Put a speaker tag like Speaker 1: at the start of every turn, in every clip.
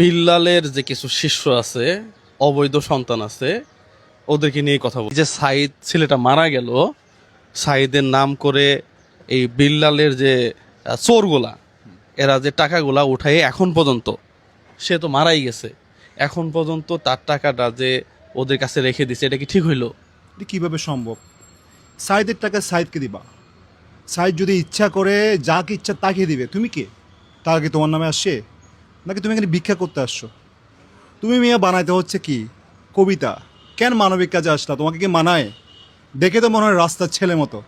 Speaker 1: বিল্লালের যে কিছু শিষ্য আছে, অবৈধ সন্তান আছে, ওদেরকে নিয়ে কথা বলি। যে সাইদ ছেলেটা মারা গেল, সাইদের নাম করে এই বিল্লালের যে চোরগুলা, এরা যে টাকাগুলা উঠায় এখন পর্যন্ত, সে তো মারাই গেছে, এখন পর্যন্ত তার টাকাটা যে ওদের কাছে রেখে দিছে, এটা কি ঠিক হইলো?
Speaker 2: এটা কিভাবে সম্ভব? সাইদের টাকা সাইদকে দিবা। সাইদ যদি ইচ্ছা করে যাকে ইচ্ছা তাকে দিবে। তুমি কে? তার আগে তোমার নামে আসছে, নাকি তুমি এখানে ভিক্ষা করতে আসছো? তুমি মিয়া বানাইতে হচ্ছে কি কবিতা? কেন মানবিক কাজে আসলা? তোমাকে কি মানায়? দেখে তো মনে হয় রাস্তার ছেলে মতো।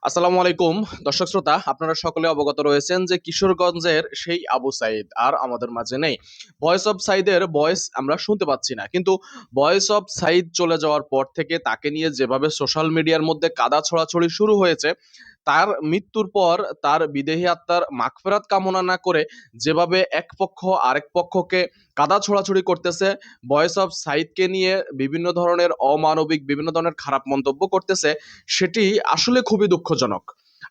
Speaker 3: আসসালামু আলাইকুম দর্শক শ্রোতা, আপনারা সকলে অবগত রয়েছেন যে কিশোরগঞ্জের সেই আবু সাইদ আর আমাদের মাঝে নেই। ভয়েস অফ সাইদের ভয়েস আমরা শুনতে পাচ্ছি না, কিন্তু ভয়েস অফ সাইদ চলে যাওয়ার পর থেকে তাকে নিয়ে যেভাবে সোশ্যাল মিডিয়ার মধ্যে কাদা ছড়াছড়ি শুরু হয়েছে, তার মৃত্যুর পর তার বিদেহী আত্মার মাগফিরাত কামনা না করে যেভাবে এক পক্ষ আরেক পক্ষকে কাদা ছোড়াছুড়ি করতেছে, ভয়েস অফ সাইদকে নিয়ে বিভিন্ন ধরনের অমানবিক বিভিন্ন ধরনের খারাপ মন্তব্য করতেছে, সেটি আসলে খুবই দুঃখজনক।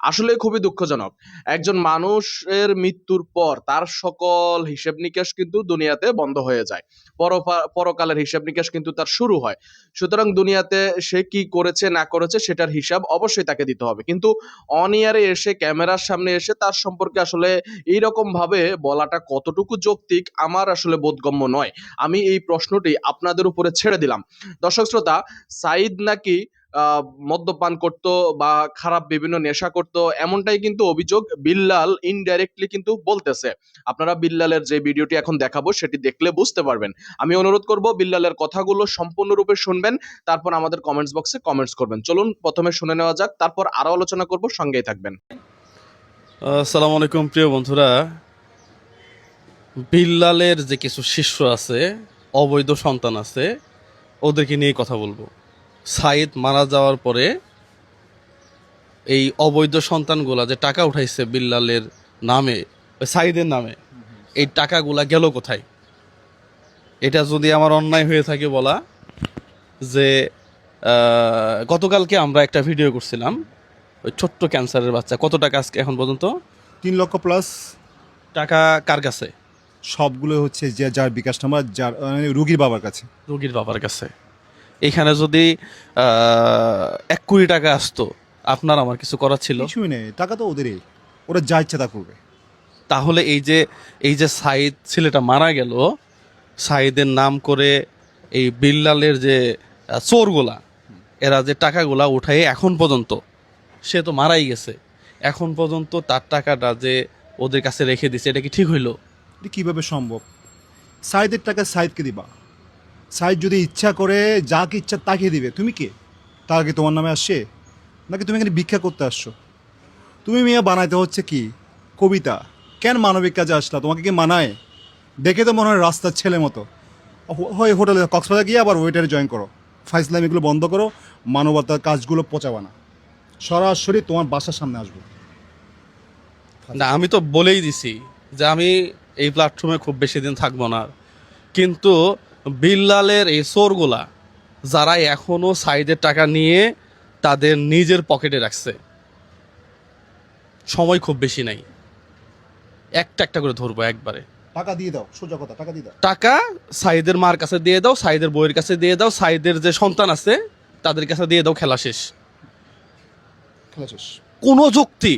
Speaker 3: আসলে খুবই দুঃখজনক। একজন মানুষের মৃত্যুর পর তার সকল হিসেব নিকেশ কিন্তু দুনিয়াতে বন্ধ হয়ে যায়। পরকালের হিসেব নিকেশ কিন্তু তার শুরু হয়। সুতরাং দুনিয়াতে সে কি করেছে না করেছে সেটার হিসাব অবশ্যই তাকে দিতে হবে, কিন্তু অন ইয়ারে এসে ক্যামেরার সামনে এসে তার সম্পর্কে আসলে এইরকম ভাবে বলাটা কতটুকু যৌক্তিক আমার আসলে বোধগম্য নয়। আমি এই প্রশ্নটি আপনাদের উপরে ছেড়ে দিলাম। দর্শক শ্রোতা, সাইদ নাকি মদ্যপান করত বা খারাপ বিভিন্ন নেশা করত, এমনটাই কিন্তু অভিযোগ বিল্লাল ইনডাইরেক্টলি কিন্তু বলতেছে। আপনারা বিল্লালের যে ভিডিওটি এখন দেখাবো সেটি দেখলে বুঝতে পারবেন। আমি অনুরোধ করব বিল্লালের কথাগুলো সম্পূর্ণরূপে শুনবেন, তারপর আমাদের কমেন্টস বক্সে কমেন্টস করবেন। চলুন প্রথমে শুনে নেওয়া যাক, তারপর আরো আলোচনা করব, সঙ্গেই থাকবেন।
Speaker 1: আসসালামু আলাইকুম প্রিয় বন্ধুরা। বিল্লালের যে কিছু শিষ্য আছে, অবৈধ সন্তান আছে, ওদেরকে নিয়ে কথা বলবো। সাইদ মারা যাওয়ার পরে এই অবৈধ সন্তানগুলা যে টাকা উঠাইছে বিল্লালের নামে, সাইদের নামে, এই টাকাগুলা গেল কোথায়? এটা যদি আমার অন্যায় হয়ে থাকে বলা, যে গতকালকে আমরা একটা ভিডিও করছিলাম, ওই ছোট্ট ক্যান্সারের বাচ্চা কত টাকা আজকে এখন পর্যন্ত
Speaker 2: 3 লক্ষ প্লাস।
Speaker 1: টাকা কার কাছে?
Speaker 2: সবগুলো হচ্ছে যে যার বিকাশ নাম্বার, যার রুগীর বাবার কাছে।
Speaker 1: রোগীর বাবার কাছে। এখানে যদি 1 কোটি টাকা আসতো, আপনার আমার কিছু করার ছিল?
Speaker 2: কিছুই নেই, টাকা তো ওদেরই, ওরা যা ইচ্ছা তা করবে।
Speaker 1: তাহলে এই যে সাইদ ছেলেটা মারা গেল, সাইদের নাম করে এই বিল্লালের যে চোরগুলা, এরা যে টাকাগুলা উঠায় এখন পর্যন্ত, সে তো মারাই গেছে, এখন পর্যন্ত তার টাকাটা যে ওদের কাছে রেখে দিছে, এটা কি ঠিক হইলো?
Speaker 2: এটা কিভাবে সম্ভব? সাইদের টাকা সাইদকে দিবা। সাইদ যদি ইচ্ছা করে যাকে ইচ্ছা তাকে দিবে। তুমি কে? তার আগে তোমার নামে আসছে, নাকি তুমি এখানে ভিক্ষা করতে আসছো? তুমি মিয়া বানাইতে হচ্ছে কি কবিতা? কেন মানবিক কাজে আসলা? তোমাকে কি মানায়? দেখে তো মনে হয় রাস্তার ছেলে মতো। হয় হোটেলে কক্সবাজার গিয়ে আবার ওয়েটারে জয়েন করো। ফাইজলাম এগুলো বন্ধ করো, মানবতার কাজগুলো পচাবা না। সরাসরি তোমার বাসার সামনে আসবো।
Speaker 1: না, আমি তো বলেই দিছি যে আমি এই প্ল্যাটফর্মে খুব বেশি দিন থাকবো না, কিন্তু বিল্লালের এই চোরগুলা যারা এখনো সাইডের টাকা নিয়ে তাদের নিজের পকেটে রাখছে, সময় খুব বেশি নাই, একটা একটা করে ধরবো একবারে।
Speaker 2: টাকা দিয়ে দাও, সোজা কথা, টাকা দিয়ে দাও।
Speaker 1: টাকা সাইদের মার কাছে দিয়ে দাও, সাইদের বইয়ের কাছে দিয়ে দাও, সাইদের যে সন্তান আছে তাদের কাছে দিয়ে দাও, খেলা শেষ।
Speaker 2: খেলা শেষ।
Speaker 1: কোনো যুক্তি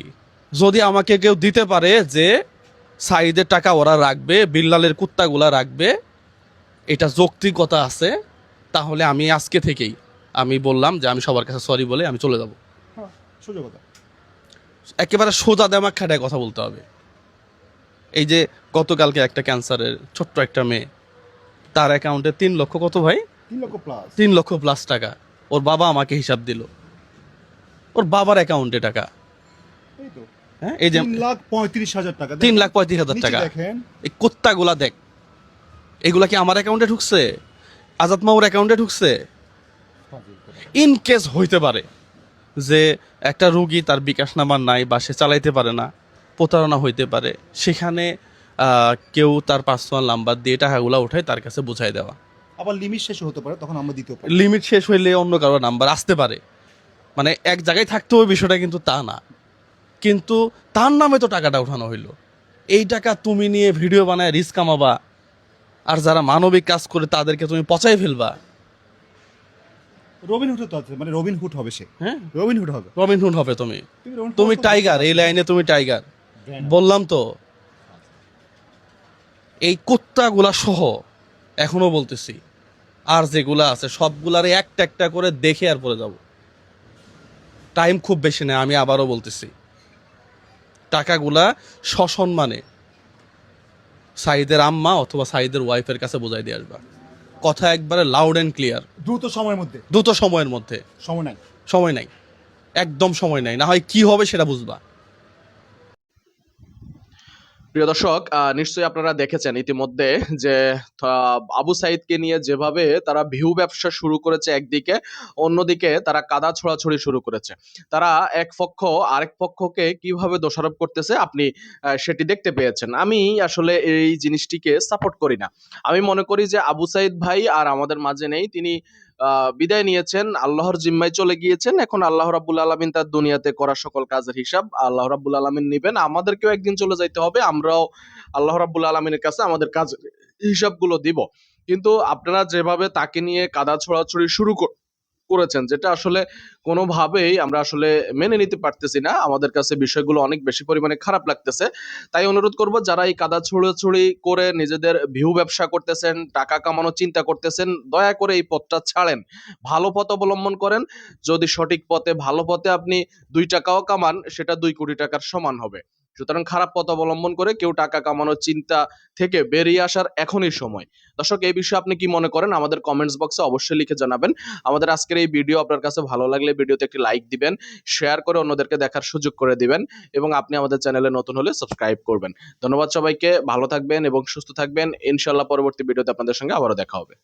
Speaker 1: যদি আমাকে কেউ দিতে পারে যে সাইদের টাকা ওরা রাখবে, বিল্লালের কুত্তাগুলা রাখবে, এটা যৌক্তিকতা আছে, তাহলে আমি আজকে থেকেই আমি বললাম যে আমি সবার কাছে সরি বলে আমি চলে যাব।
Speaker 2: হ্যাঁ, সোজা কথা।
Speaker 1: একেবারে সোজা দেমাক খাটায় কথা বলতে হবে। এই যে গতকালকে একটা ক্যান্সারের ছোট্ট একটা মেয়ে, তার অ্যাকাউন্টে 3 লক্ষ, কত ভাই?
Speaker 2: 3 লক্ষ প্লাস।
Speaker 1: 3 লক্ষ প্লাস টাকা ওর বাবা আমাকে হিসাব দিল, ওর বাবার অ্যাকাউন্টে টাকা।
Speaker 2: এই তো
Speaker 1: হ্যাঁ, এই যে
Speaker 2: 3,35,000 টাকা।
Speaker 1: 3,35,000 টাকা।
Speaker 2: দেখেন
Speaker 1: এই কুত্তাগুলা দেখ, এগুলা কি আমার অ্যাকাউন্টে ঢুকছে? আজাদ মামুর অ্যাকাউন্টে ঢুকছে? ইন কেস হইতে পারে যে একটা রুগী তার বিকাশ নাম্বার নাই বা সে চালাইতে পারে না, প্রতারণা হইতে পারে, সেখানে কেউ তার পার্সোনাল নাম্বার দিয়ে টাকাগুলো উঠায় তার কাছে বুঝাই দেওয়া।
Speaker 2: আবার লিমিট শেষ হতে পারে, তখন আমরা দিতে পারি।
Speaker 1: লিমিট শেষ হইলে অন্য কারো নাম্বার আসতে পারে, মানে এক জায়গায় থাকতে হবে বিষয়টা কিন্তু তা না। কিন্তু তার নামে তো টাকাটা উঠানো হইলো, এই টাকা তুমি নিয়ে ভিডিও বানায় রিস্ক কামাবা, আর যারা মানবিক কাজ করে তাদেরকে তুমি পচাই ফেলবা।
Speaker 2: রবিনহুড তো আছে, মানে রবিনহুড হবে সে,
Speaker 1: হ্যাঁ,
Speaker 2: রবিনহুড হবে।
Speaker 1: রবিনহুড হবে তুমি।
Speaker 2: রবিনহুড
Speaker 1: তুমি
Speaker 2: হবে।
Speaker 1: টাইগার, এই লাইনে তুমি টাইগার। বললাম তো, এই কুত্তাগুলা সহ এখনো বলতেছি, আর যেগুলা আছে সবগুলারে একটা একটা করে দেখে আর পরে যাব। টাইম খুব বেশি নেই, আমি আবারও বলতেছি। টাকাগুলা সসম্মানে সাইদের আম্মা অথবা সাইদের ওয়াইফের কাছে বোঝাই দিয়ে আসবা। কথা একবারে লাউড অ্যান্ড ক্লিয়ার।
Speaker 2: দ্রুত সময়ের মধ্যে।
Speaker 1: দ্রুত সময়ের মধ্যে।
Speaker 2: সময় নাই।
Speaker 1: সময় নাই, একদম সময় নাই, না হয় কি হবে সেটা বুঝবা।
Speaker 3: প্রিয় দর্শক, নিশ্চয়ই আপনারা দেখেছেন ইতিমধ্যে যে আবু সাইদকে নিয়ে যেভাবে তারা ভিউ ব্যবসা শুরু করেছে একদিকে, অন্যদিকে তারা কাদা ছোড়াছুড়ি শুরু করেছে। তারা এক পক্ষ আরেক পক্ষকে কিভাবে দোষারোপ করতেছে আপনি সেটি দেখতে পেয়েছেন। আমি আসলে এই জিনিসটিকে সাপোর্ট করি না। আমি মনে করি যে আবু সাইদ ভাই আর আমাদের মাঝে নেই, তিনি বিদায় নিয়েছেন, আল্লাহর জিম্মায় চলে গিয়েছেন। এখন আল্লাহ রাব্বুল আলামিন তার দুনিয়াতে করা সকল কাজের হিসাব আল্লাহ রাব্বুল আলামিন নেবেন। আমাদেরকেও একদিন চলে যাইতে হবে, আমরাও আল্লাহ রাব্বুল আলামিনের কাছে আমাদের কাজ হিসাবগুলো দিব। কিন্তু আপনারা যেভাবে তাকে নিয়ে কাদা ছোড়াছুড়ি শুরু করেছেন, যেটা আসলে কোনোভাবেই আমরা আসলে মেনে নিতে পারতেছি না। আমাদের কাছে বিষয়গুলো অনেক বেশি পরিমাণে খারাপ লাগতেছে। তাই অনুরোধ করব, যারা এই কাদা ছুড়োছুড়ি করে নিজেদের ভিউ ব্যবসা করতেছেন, টাকা কামানোর চিন্তা করতেছেন, দয়া করে এই পথটা ছাড়েন। ভালো পথ অবলম্বন করেন। যদি সঠিক পথে, ভালো পথে আপনি ২ টাকাও কামান, সেটা ২ কোটি টাকার সমান হবে। সুতরাং খারাপ পথ অবলম্বন করে কেউ টাকা কামানোর চিন্তা থেকে বেরিয়ে আসার এখনই সময়। দর্শক, এই বিষয়ে আপনি কি মনে করেন আমাদের কমেন্টস বক্সে অবশ্যই লিখে জানাবেন। আমাদের আজকের এই ভিডিও আপনার কাছে ভালো লাগলে ভিডিওতে একটি লাইক দিবেন, শেয়ার করে অন্যদেরকে দেখার সুযোগ করে দিবেন এবং আপনি আমাদের চ্যানেলে নতুন হলে সাবস্ক্রাইব করবেন। ধন্যবাদ সবাইকে, ভালো থাকবেন এবং সুস্থ থাকবেন। ইনশাআল্লাহ পরবর্তী ভিডিওতে আপনাদের সঙ্গে আবারও দেখা হবে।